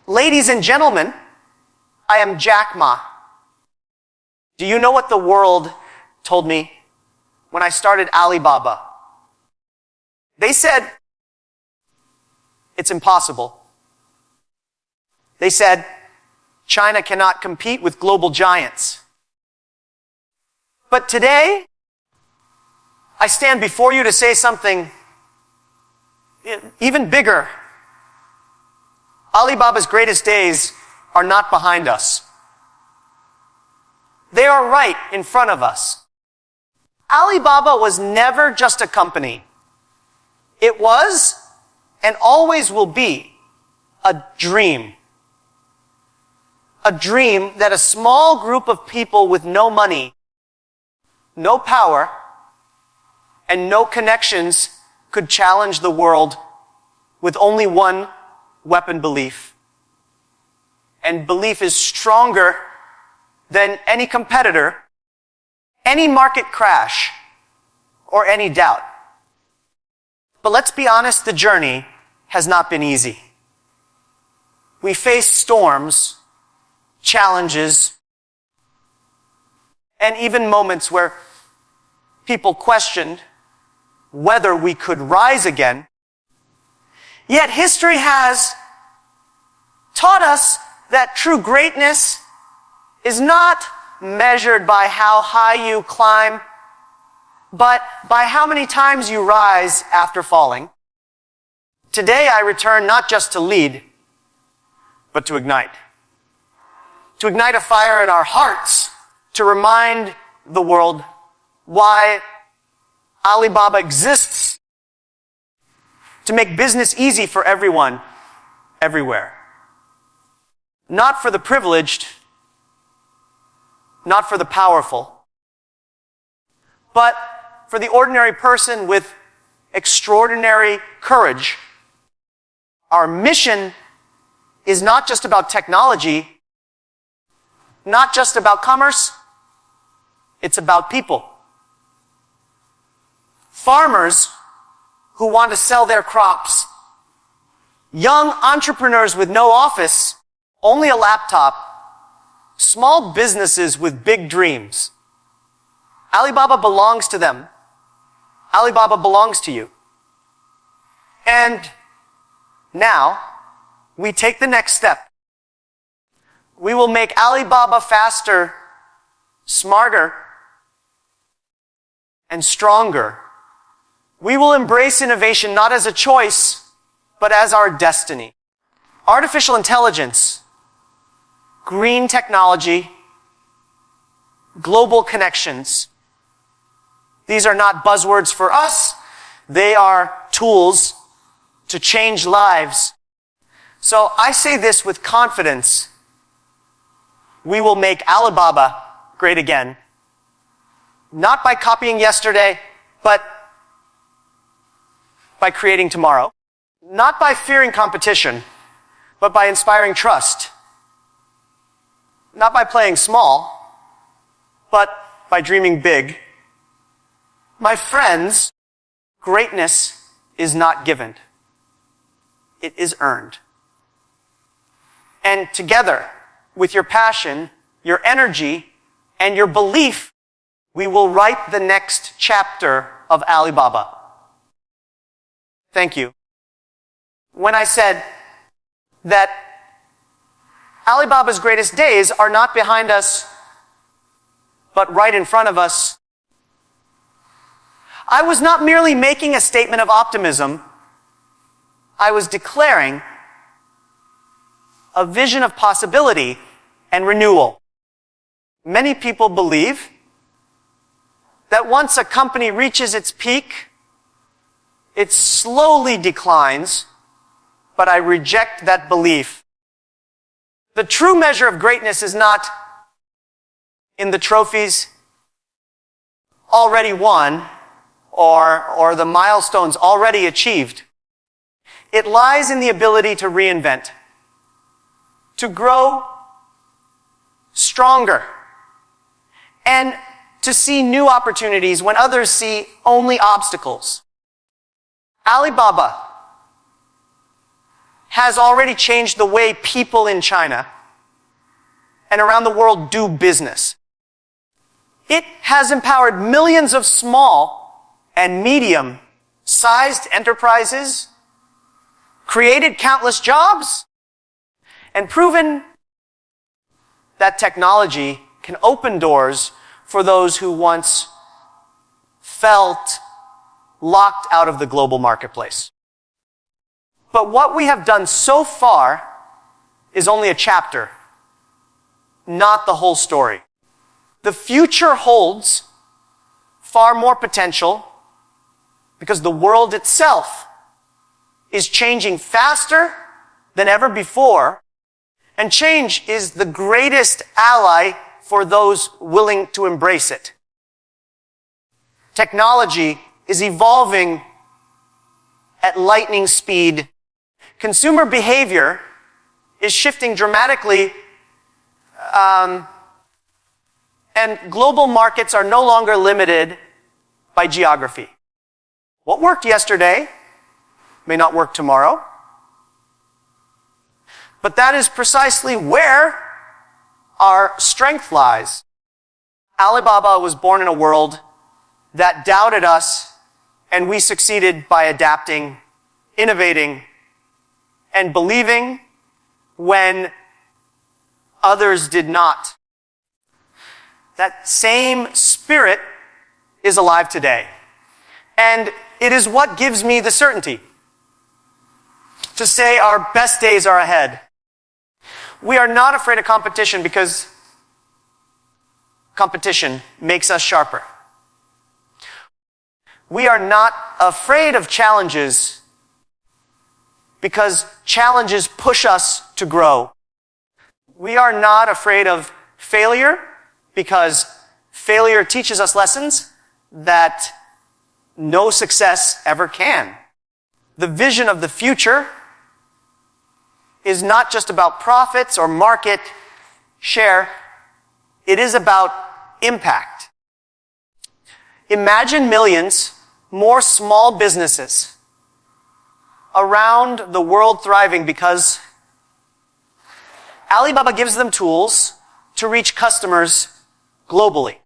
Ladies and gentlemen, I am Jack Ma. Do you know what the world told me when I started Alibaba? They said, it's impossible. They said, China cannot compete with global giants. But today, I stand before you to say something even bigger. Alibaba's greatest days are not behind us. They are right in front of us. Alibaba was never just a company. It was, and always will be, a dream. A dream that a small group of people with no money, no power, and no connections could challenge the world with only one weapon: belief. And belief is stronger than any competitor, any market crash, or any doubt. But let's be honest, the journey has not been easy. We face storms, challenges, and even moments where people questioned whether we could rise again. Yet history has taught us that true greatness is not measured by how high you climb, but by how many times you rise after falling. Today I return not just to lead, but to ignite. To ignite a fire in our hearts, to remind the world why Alibaba exists, to make business easy for everyone, everywhere. Not for the privileged, not for the powerful, but for the ordinary person with extraordinary courage. Our mission is not just about technology, not just about commerce, it's about people. Farmers who want to sell their crops, young entrepreneurs with no office, only a laptop, small businesses with big dreams. Alibaba belongs to them. Alibaba belongs to you. And now, we take the next step. We will make Alibaba faster, smarter, and stronger. We will embrace innovation not as a choice, but as our destiny. Artificial intelligence, green technology, global connections. These are not buzzwords for us. They are tools to change lives. So I say this with confidence. We will make Alibaba great again. Not by copying yesterday, but by creating tomorrow. Not by fearing competition, but by inspiring trust. Not by playing small, but by dreaming big. My friends, greatness is not given. It is earned. And together, with your passion, your energy, and your belief, we will write the next chapter of Alibaba. Thank you. When I said that Alibaba's greatest days are not behind us, but right in front of us, I was not merely making a statement of optimism. I was declaring a vision of possibility and renewal. Many people believe that once a company reaches its peak, it slowly declines, but I reject that belief. The true measure of greatness is not in the trophies already won or the milestones already achieved. It lies in the ability to reinvent, to grow stronger, and to see new opportunities when others see only obstacles. Alibaba has already changed the way people in China and around the world do business. It has empowered millions of small and medium-sized enterprises, created countless jobs, and proven that technology can open doors for those who once felt locked out of the global marketplace. But what we have done so far is only a chapter, not the whole story. The future holds far more potential because the world itself is changing faster than ever before, and change is the greatest ally for those willing to embrace it. Technology is evolving at lightning speed. Consumer behavior is shifting dramatically, and global markets are no longer limited by geography. What worked yesterday may not work tomorrow, but that is precisely where our strength lies. Alibaba was born in a world that doubted us, and we succeeded by adapting, innovating, and believing when others did not. That same spirit is alive today. And it is what gives me the certainty to say our best days are ahead. We are not afraid of competition because competition makes us sharper. We are not afraid of challenges because challenges push us to grow. We are not afraid of failure because failure teaches us lessons that no success ever can. The vision of the future is not just about profits or market share. It is about impact. Imagine millions more small businesses around the world thriving because Alibaba gives them tools to reach customers globally.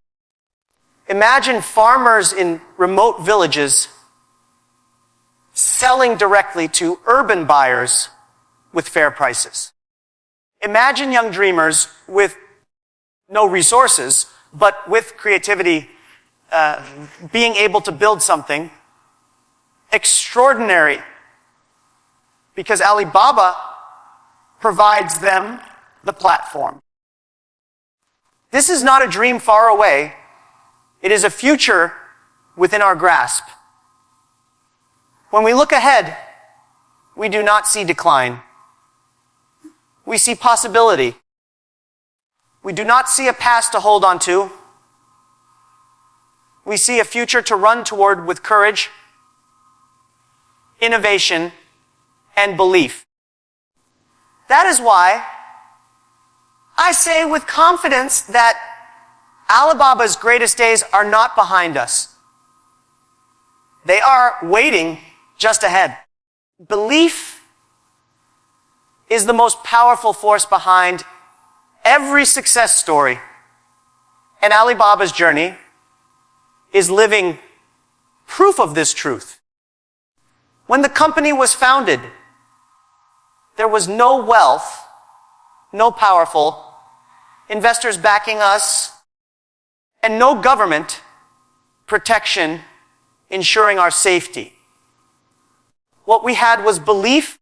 Imagine farmers in remote villages selling directly to urban buyers with fair prices. Imagine young dreamers with no resources, but with creativity, being able to build something extraordinary because Alibaba provides them the platform. This is not a dream far away. It is a future within our grasp. When we look ahead, we do not see decline. We see possibility. We do not see a past to hold on to. We see a future to run toward with courage, innovation, and belief. That is why I say with confidence that Alibaba's greatest days are not behind us. They are waiting just ahead. Belief is the most powerful force behind every success story. And Alibaba's journey is living proof of this truth. When the company was founded, there was no wealth, no powerful investors backing us, and no government protection ensuring our safety. What we had was belief,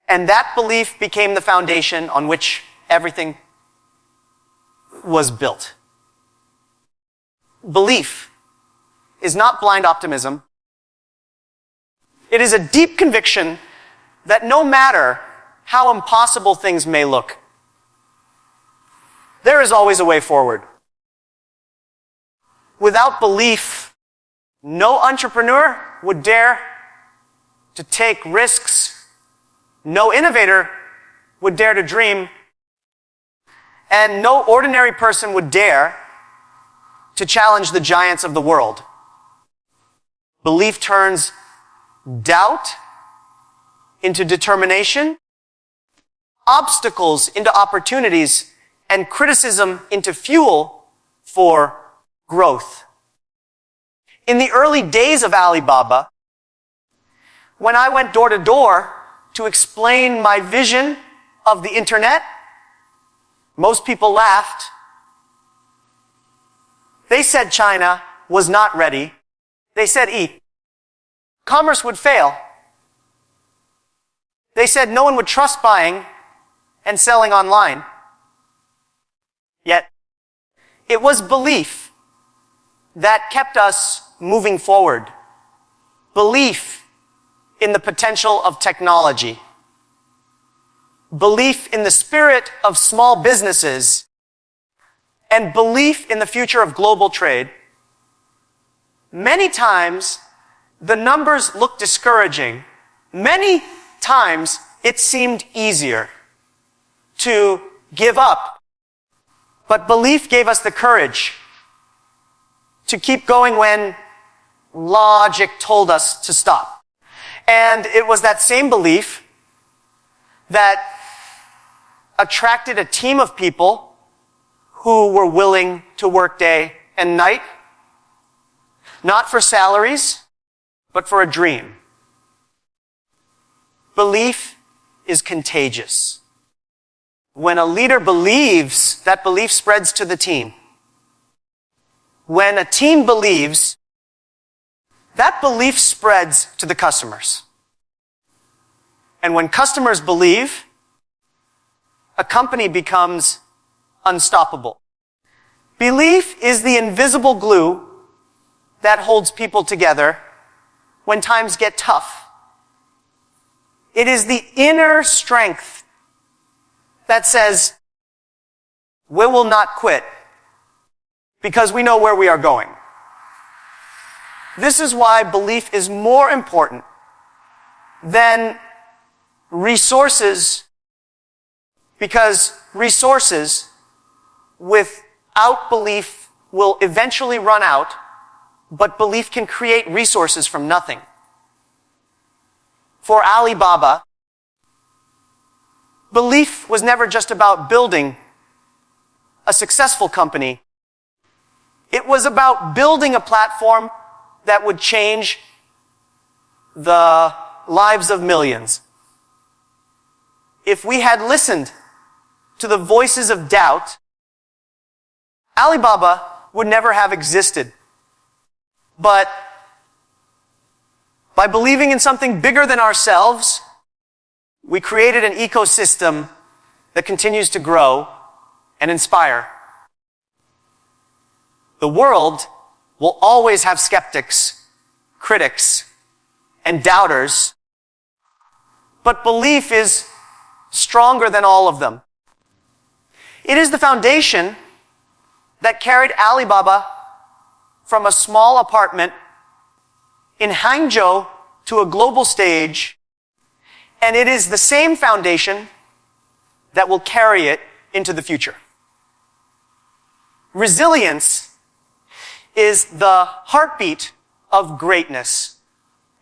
and that belief became the foundation on which everything was built. Belief is not blind optimism. It is a deep conviction that no matter how impossible things may look, there is always a way forward. Without belief, no entrepreneur would dare to take risks. No innovator would dare to dream. And no ordinary person would dare to challenge the giants of the world. Belief turns doubt into determination, obstacles into opportunities, and criticism into fuel for growth. In the early days of Alibaba, when I went door to door to explain my vision of the internet, most people laughed. They said China was not ready. They said commerce would fail. They said no one would trust buying and selling online. Yet, it was belief that kept us moving forward. Belief in the potential of technology. Belief in the spirit of small businesses. And belief in the future of global trade. Many times, the numbers looked discouraging. Many times, it seemed easier to give up. But belief gave us the courage to keep going when logic told us to stop. And it was that same belief that attracted a team of people who were willing to work day and night, not for salaries, but for a dream. Belief is contagious. When a leader believes, that belief spreads to the team. When a team believes, that belief spreads to the customers. And when customers believe, a company becomes unstoppable. Belief is the invisible glue that holds people together when times get tough. It is the inner strength that says, we will not quit because we know where we are going. This is why belief is more important than resources, because resources without belief will eventually run out, but belief can create resources from nothing. For Alibaba, belief was never just about building a successful company. It was about building a platform that would change the lives of millions. If we had listened to the voices of doubt, Alibaba would never have existed. But by believing in something bigger than ourselves, we created an ecosystem that continues to grow and inspire. The world will always have skeptics, critics, and doubters, but belief is stronger than all of them. It is the foundation that carried Alibaba from a small apartment in Hangzhou to a global stage, and it is the same foundation that will carry it into the future. Resilience is the heartbeat of greatness,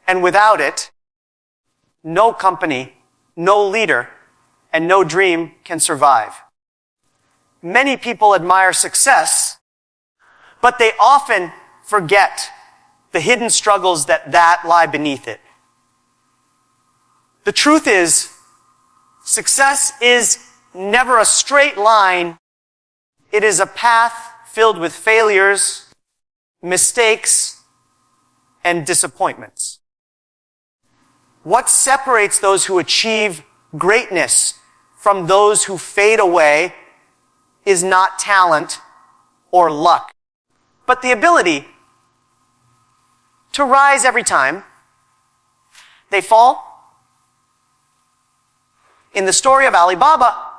and without it, no company, no leader, and no dream can survive. Many people admire success, but they often forget the hidden struggles that lie beneath it. The truth is, success is never a straight line. It is a path filled with failures, mistakes, and disappointments. What separates those who achieve greatness from those who fade away is not talent or luck, but the ability to rise every time they fall. In the story of Alibaba,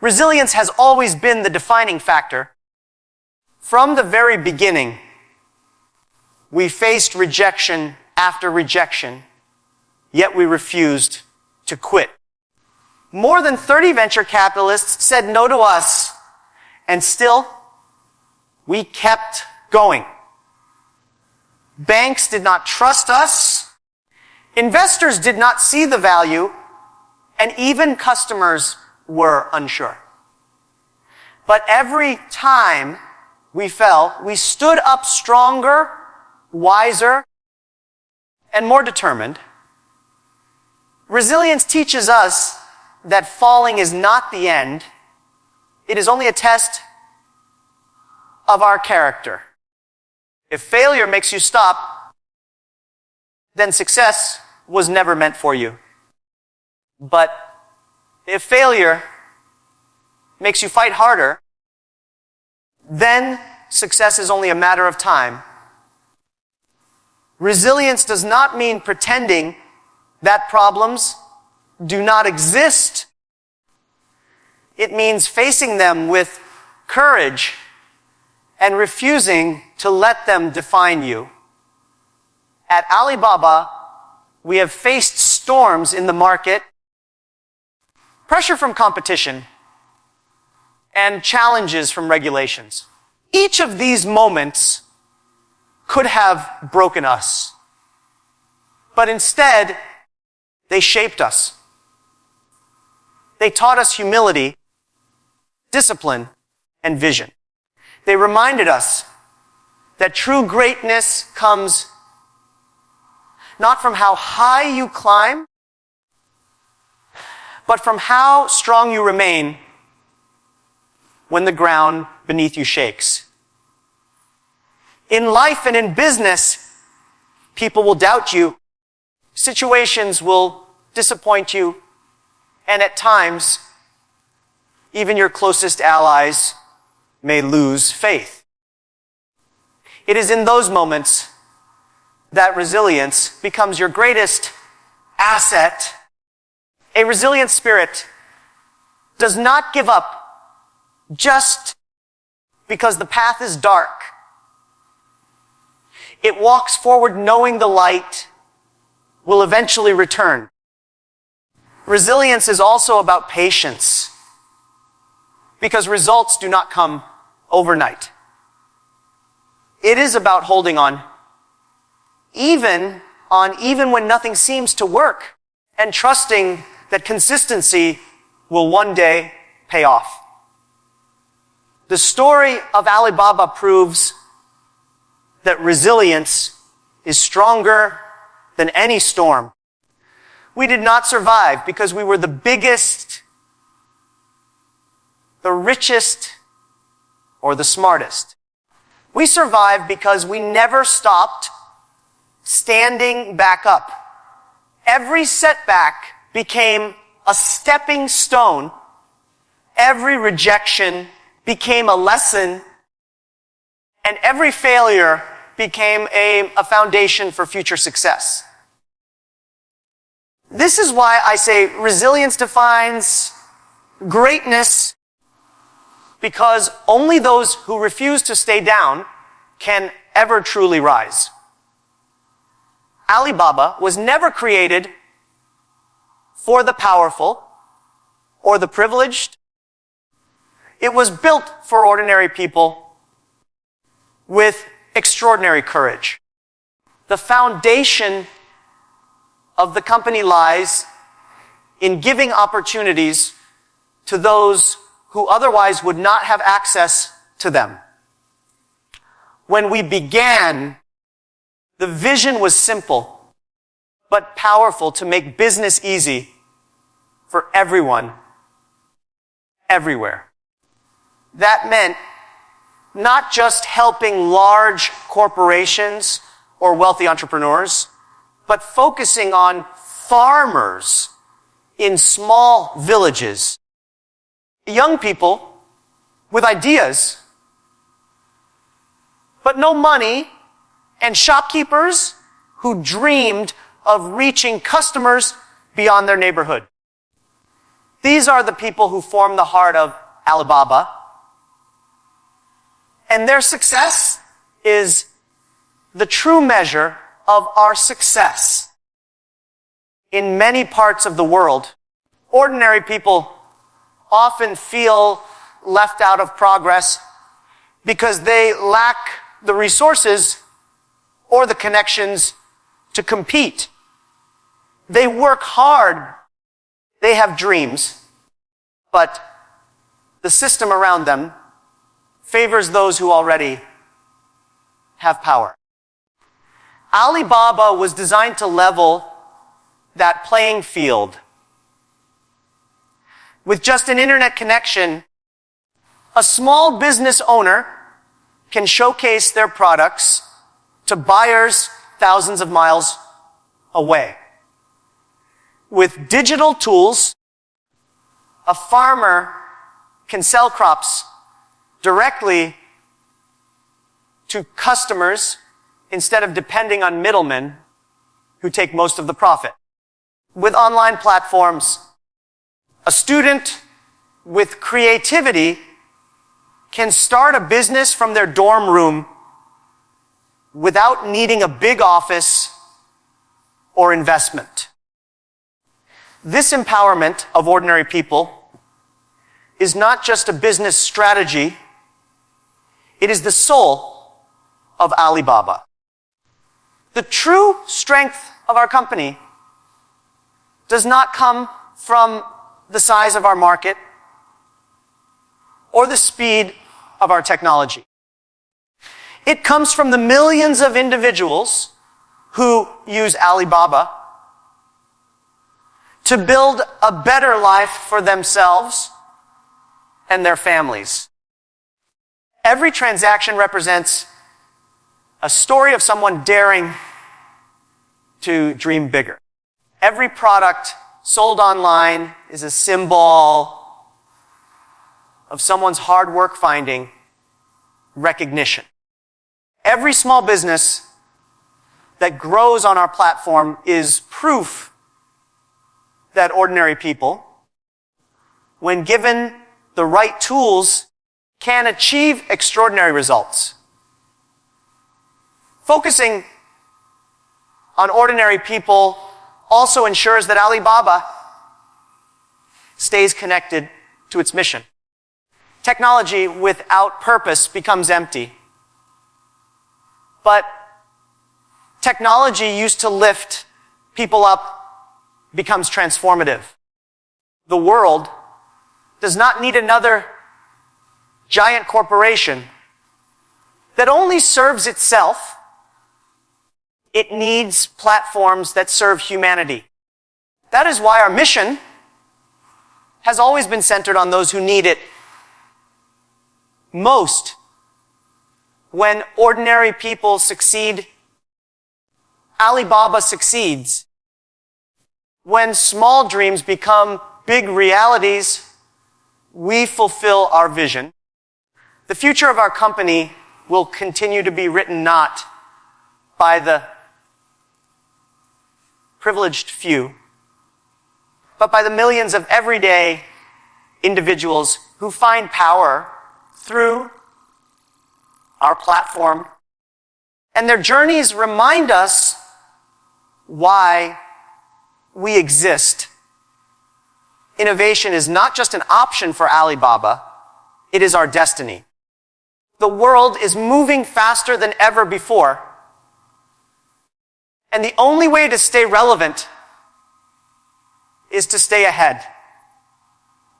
resilience has always been the defining factor. From the very beginning, we faced rejection after rejection, yet we refused to quit. More than 30 venture capitalists said no to us, and still, we kept going. Banks did not trust us, investors did not see the value, and even customers were unsure. But every time we fell, we stood up stronger, wiser, and more determined. Resilience teaches us that falling is not the end. It is only a test of our character. If failure makes you stop, then success was never meant for you. But if failure makes you fight harder, then success is only a matter of time. Resilience does not mean pretending that problems do not exist. It means facing them with courage and refusing to let them define you. At Alibaba, we have faced storms in the market, pressure from competition, and challenges from regulations. Each of these moments could have broken us, but instead, they shaped us. They taught us humility, discipline, and vision. They reminded us that true greatness comes not from how high you climb, but from how strong you remain when the ground beneath you shakes. In life and in business, people will doubt you, situations will disappoint you, and at times, even your closest allies may lose faith. It is in those moments that resilience becomes your greatest asset. A resilient spirit does not give up just because the path is dark. It walks forward knowing the light will eventually return. Resilience is also about patience, because results do not come overnight. It is about holding on even when nothing seems to work, and trusting that consistency will one day pay off. The story of Alibaba proves that resilience is stronger than any storm. We did not survive because we were the biggest, the richest, or the smartest. We survived because we never stopped standing back up. Every setback became a stepping stone. Every rejection became a lesson. And every failure became a foundation for future success. This is why I say resilience defines greatness, because only those who refuse to stay down can ever truly rise. Alibaba was never created for the powerful or the privileged. It was built for ordinary people with extraordinary courage. The foundation of the company lies in giving opportunities to those who otherwise would not have access to them. When we began, the vision was simple, but powerful, to make business easy for everyone, everywhere. That meant not just helping large corporations or wealthy entrepreneurs, but focusing on farmers in small villages, young people with ideas, but no money, and shopkeepers who dreamed of reaching customers beyond their neighborhood. These are the people who form the heart of Alibaba. And their success is the true measure of our success. In many parts of the world, ordinary people often feel left out of progress because they lack the resources or the connections to compete. They work hard. They have dreams, but the system around them favors those who already have power. Alibaba was designed to level that playing field. With just an internet connection, a small business owner can showcase their products to buyers thousands of miles away. With digital tools, a farmer can sell crops directly to customers instead of depending on middlemen who take most of the profit. With online platforms, a student with creativity can start a business from their dorm room without needing a big office or investment. This empowerment of ordinary people is not just a business strategy, it is the soul of Alibaba. The true strength of our company does not come from the size of our market or the speed of our technology. It comes from the millions of individuals who use Alibaba to build a better life for themselves and their families. Every transaction represents a story of someone daring to dream bigger. Every product sold online is a symbol of someone's hard work finding recognition. Every small business that grows on our platform is proof that ordinary people, when given the right tools, can achieve extraordinary results. Focusing on ordinary people also ensures that Alibaba stays connected to its mission. Technology without purpose becomes empty. But technology used to lift people up becomes transformative. The world does not need another giant corporation that only serves itself. It needs platforms that serve humanity. That is why our mission has always been centered on those who need it most. When ordinary people succeed, Alibaba succeeds. When small dreams become big realities, we fulfill our vision. The future of our company will continue to be written not by the privileged few, but by the millions of everyday individuals who find power through our platform. And their journeys remind us why we exist. Innovation is not just an option for Alibaba, it is our destiny. The world is moving faster than ever before. And the only way to stay relevant is to stay ahead.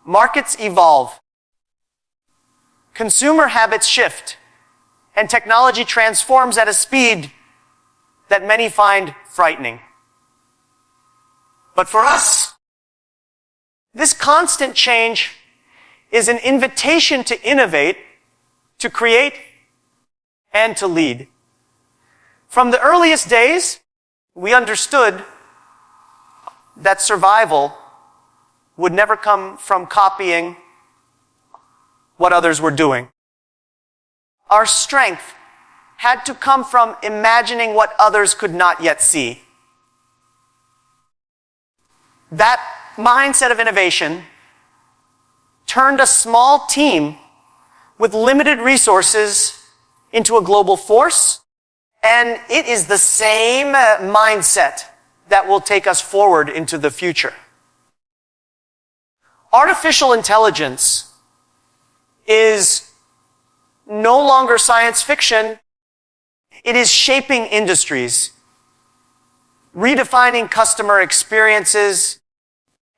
Markets evolve. Consumer habits shift. And technology transforms at a speed that many find frightening. But for us, this constant change is an invitation to innovate, to create, and to lead. From the earliest days, we understood that survival would never come from copying what others were doing. Our strength had to come from imagining what others could not yet see. That mindset of innovation turned a small team with limited resources into a global force, and it is the same mindset that will take us forward into the future. Artificial intelligence is no longer science fiction. It is shaping industries, redefining customer experiences,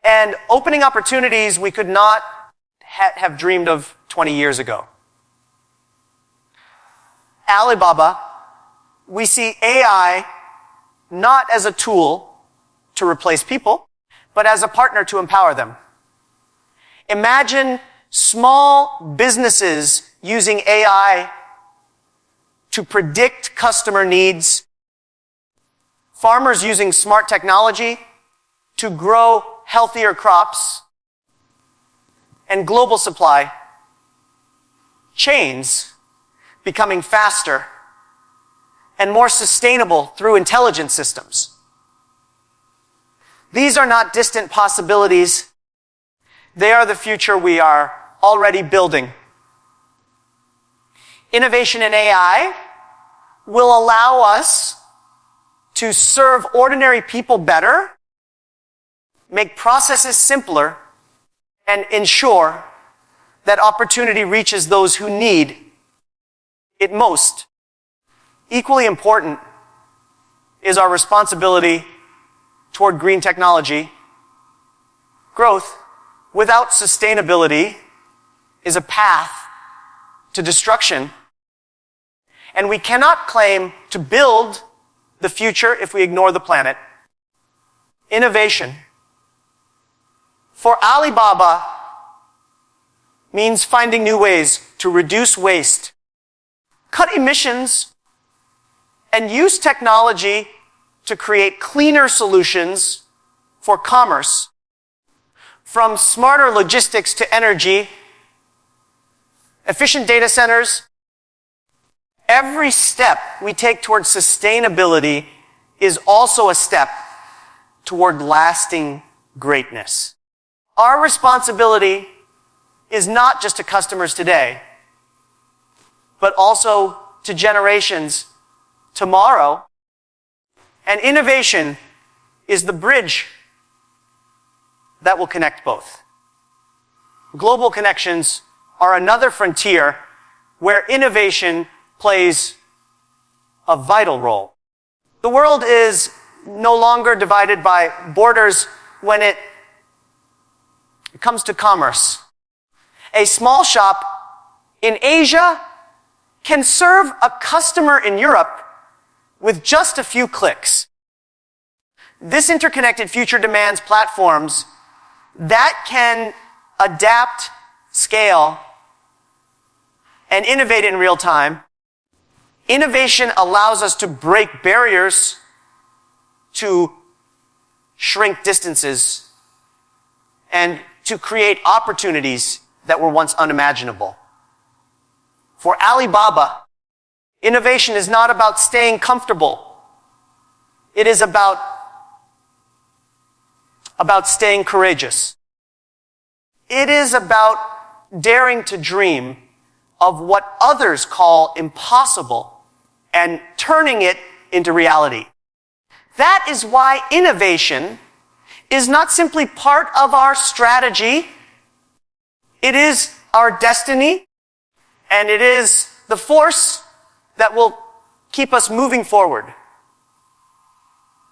and opening opportunities we could not have dreamed of 20 years ago. Alibaba, we see AI not as a tool to replace people, but as a partner to empower them. Imagine small businesses using AI to predict customer needs, farmers using smart technology to grow healthier crops, and global supply chains becoming faster and more sustainable through intelligent systems. These are not distant possibilities. They are the future we are already building. Innovation in AI will allow us to serve ordinary people better, make processes simpler, and ensure that opportunity reaches those who need it most. Equally important is our responsibility toward green technology. Growth without sustainability is a path to destruction, and we cannot claim to build the future if we ignore the planet. Innovation for Alibaba means finding new ways to reduce waste, cut emissions, and use technology to create cleaner solutions for commerce. From smarter logistics to energy, efficient data centers, every step we take towards sustainability is also a step toward lasting greatness. Our responsibility is not just to customers today, but also to generations tomorrow. And innovation is the bridge that will connect both. Global connections are another frontier where innovation plays a vital role. The world is no longer divided by borders when it comes to commerce. A small shop in Asia can serve a customer in Europe with just a few clicks. This interconnected future demands platforms that can adapt, scale, and innovate in real time. Innovation allows us to break barriers, to shrink distances, and to create opportunities that were once unimaginable. For Alibaba, innovation is not about staying comfortable. It is about staying courageous. It is about daring to dream of what others call impossible and turning it into reality. That is why innovation is not simply part of our strategy. It is our destiny, and it is the force that will keep us moving forward.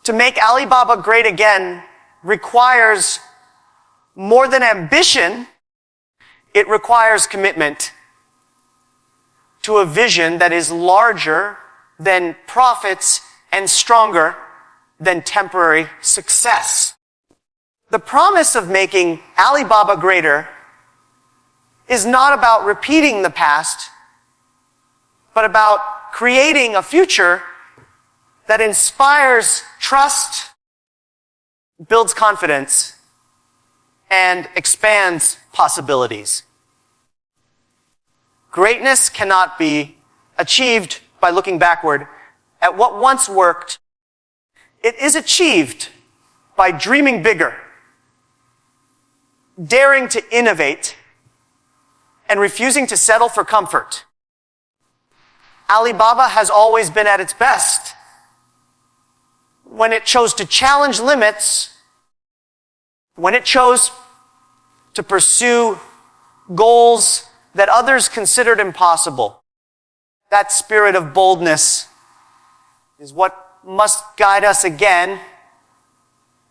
To make Alibaba great again requires more than ambition. It requires commitment to a vision that is larger than profits and stronger than temporary success. The promise of making Alibaba greater is not about repeating the past, but about creating a future that inspires trust, builds confidence, and expands possibilities. Greatness cannot be achieved by looking backward at what once worked. It is achieved by dreaming bigger, daring to innovate, and refusing to settle for comfort. Alibaba has always been at its best when it chose to challenge limits, when it chose to pursue goals that others considered impossible. That spirit of boldness is what must guide us again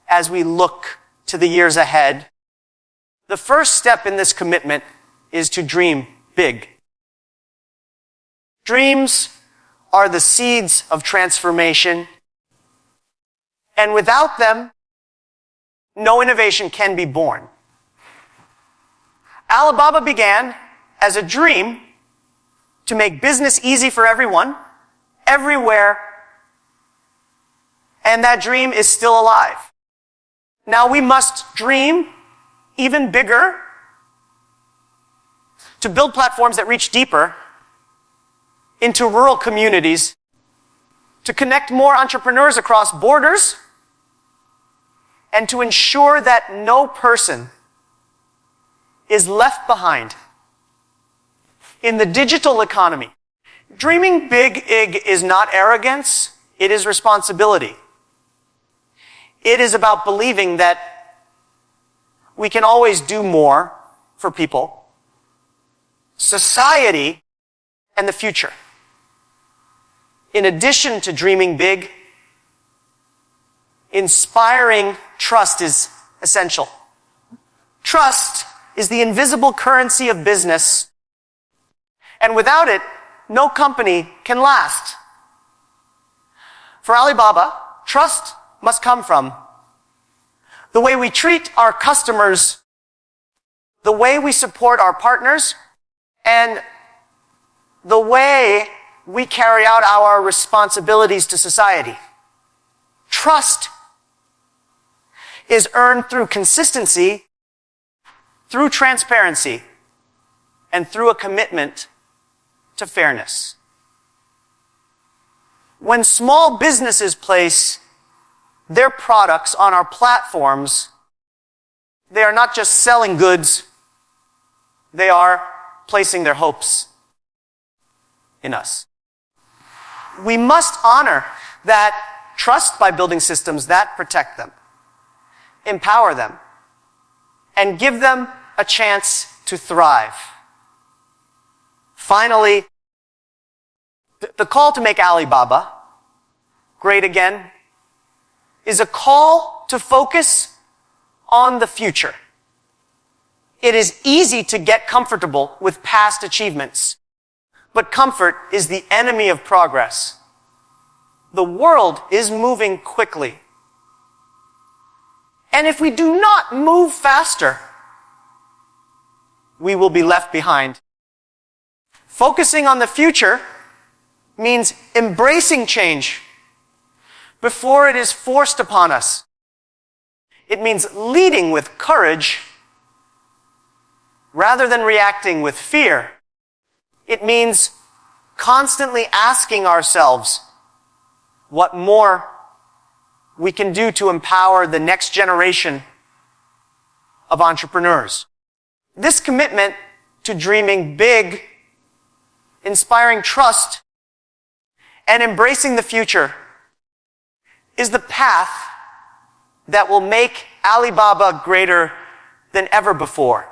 as we look to the years ahead. The first step in this commitment is to dream big. Dreams are the seeds of transformation, and without them, no innovation can be born. Alibaba began as a dream to make business easy for everyone, everywhere, and that dream is still alive. Now we must dream even bigger to build platforms that reach deeper into rural communities, to connect more entrepreneurs across borders, and to ensure that no person is left behind in the digital economy. Dreaming big is not arrogance, it is responsibility. It is about believing that we can always do more for people, society, and the future. In addition to dreaming big, inspiring trust is essential. Trust is the invisible currency of business, and without it, no company can last. For Alibaba, trust must come from the way we treat our customers, the way we support our partners, and the way we carry out our responsibilities to society. Trust is earned through consistency, through transparency, and through a commitment to fairness. When small businesses place their products on our platforms, they are not just selling goods, they are placing their hopes in us. We must honor that trust by building systems that protect them, empower them, and give them a chance to thrive. Finally, the call to make Alibaba great again is a call to focus on the future. It is easy to get comfortable with past achievements, but comfort is the enemy of progress. The world is moving quickly. And if we do not move faster, we will be left behind. Focusing on the future means embracing change before it is forced upon us. It means leading with courage rather than reacting with fear. It means constantly asking ourselves what more we can do to empower the next generation of entrepreneurs. This commitment to dreaming big, inspiring trust, and embracing the future is the path that will make Alibaba greater than ever before.